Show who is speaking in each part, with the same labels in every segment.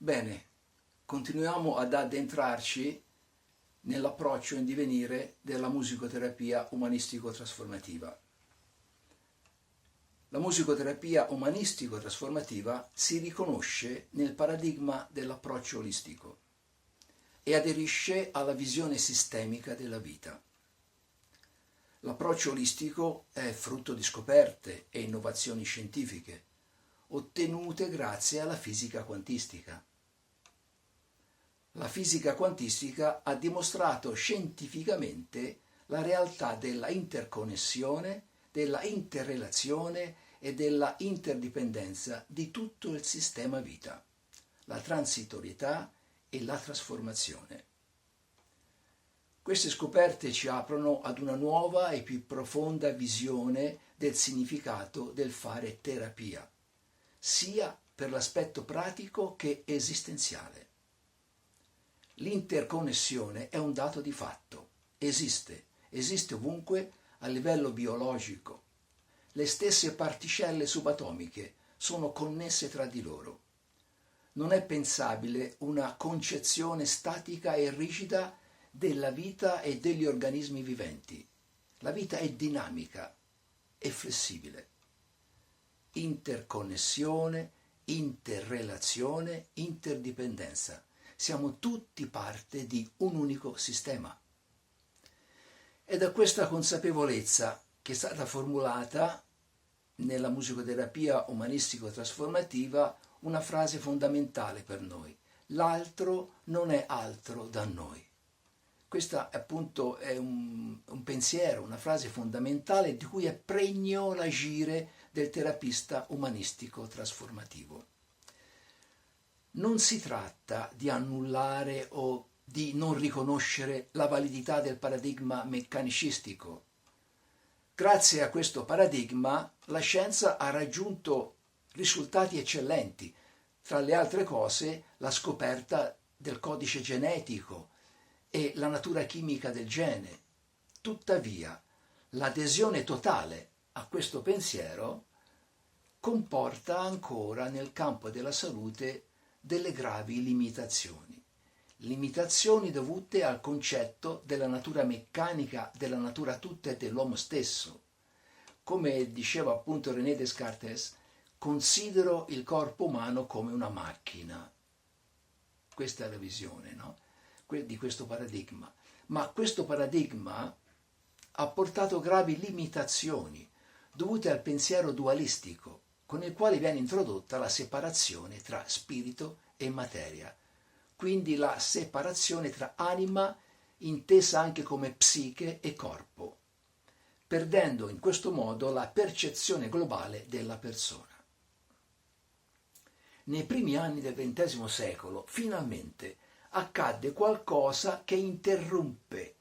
Speaker 1: Bene, continuiamo ad addentrarci nell'approccio in divenire della musicoterapia umanistico-trasformativa. La musicoterapia umanistico-trasformativa si riconosce nel paradigma dell'approccio olistico e aderisce alla visione sistemica della vita. L'approccio olistico è frutto di scoperte e innovazioni scientifiche, ottenute grazie alla fisica quantistica. La fisica quantistica ha dimostrato scientificamente la realtà della interconnessione, della interrelazione e della interdipendenza di tutto il sistema vita, la transitorietà e la trasformazione. Queste scoperte ci aprono ad una nuova e più profonda visione del significato del fare terapia, sia per l'aspetto pratico che esistenziale. L'interconnessione è un dato di fatto, esiste ovunque a livello biologico. Le stesse particelle subatomiche sono connesse tra di loro. Non è pensabile una concezione statica e rigida della vita e degli organismi viventi. La vita è dinamica e flessibile. Interconnessione, interrelazione, interdipendenza. Siamo tutti parte di un unico sistema. È da questa consapevolezza che è stata formulata nella musicoterapia umanistico-trasformativa una frase fondamentale per noi: l'altro non è altro da noi. Questo appunto è un pensiero, una frase fondamentale di cui è pregno l'agire del terapista umanistico-trasformativo. Non si tratta di annullare o di non riconoscere la validità del paradigma meccanicistico. Grazie a questo paradigma la scienza ha raggiunto risultati eccellenti, tra le altre cose la scoperta del codice genetico e la natura chimica del gene. Tuttavia, l'adesione totale a questo pensiero comporta ancora nel campo della salute delle gravi limitazioni dovute al concetto della natura meccanica, della natura tutta e dell'uomo stesso. Come diceva appunto René Descartes, considero il corpo umano come una macchina. Questa è la visione, no? Di questo paradigma. Ma questo paradigma ha portato gravi limitazioni dovute al pensiero dualistico, con il quale viene introdotta la separazione tra spirito e materia, quindi la separazione tra anima intesa anche come psiche e corpo, perdendo in questo modo la percezione globale della persona. Nei primi anni del XX secolo, finalmente, accadde qualcosa che interruppe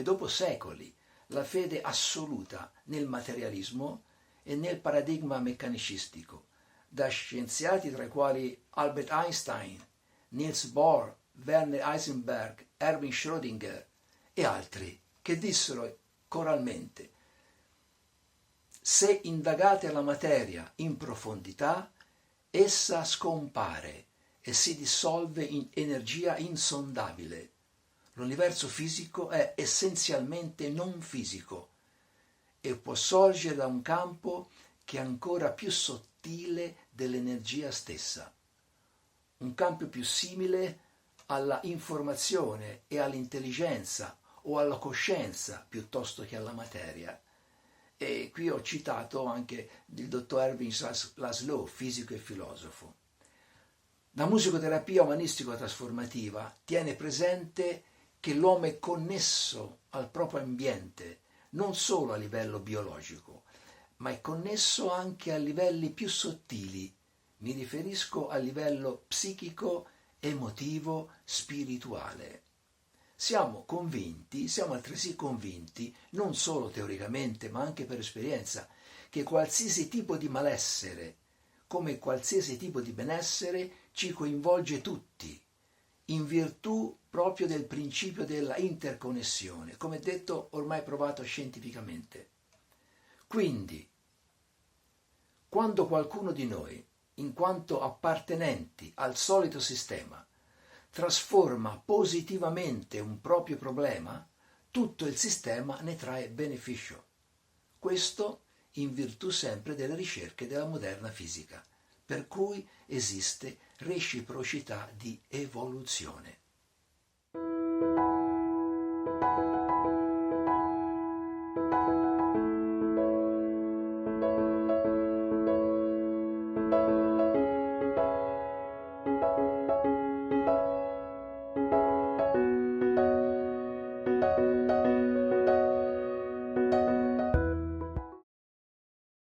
Speaker 1: dopo secoli la fede assoluta nel materialismo e nel paradigma meccanicistico, da scienziati tra i quali Albert Einstein, Niels Bohr, Werner Heisenberg, Erwin Schrödinger e altri, che dissero coralmente: se indagate la materia in profondità, essa scompare e si dissolve in energia insondabile. L'universo fisico è essenzialmente non fisico e può sorgere da un campo che è ancora più sottile dell'energia stessa, un campo più simile alla informazione e all'intelligenza o alla coscienza piuttosto che alla materia. E qui ho citato anche il dottor Erwin Laszlo, fisico e filosofo. La musicoterapia umanistico-trasformativa tiene presente che l'uomo è connesso al proprio ambiente, non solo a livello biologico, ma è connesso anche a livelli più sottili. Mi riferisco a livello psichico, emotivo, spirituale. Siamo altresì convinti, non solo teoricamente, ma anche per esperienza, che qualsiasi tipo di malessere, come qualsiasi tipo di benessere, ci coinvolge tutti, in virtù proprio del principio della interconnessione, come detto, ormai provato scientificamente. Quindi, quando qualcuno di noi in quanto appartenenti al solito sistema, trasforma positivamente un proprio problema, tutto il sistema ne trae beneficio. Questo in virtù sempre delle ricerche della moderna fisica, per cui esiste reciprocità di evoluzione.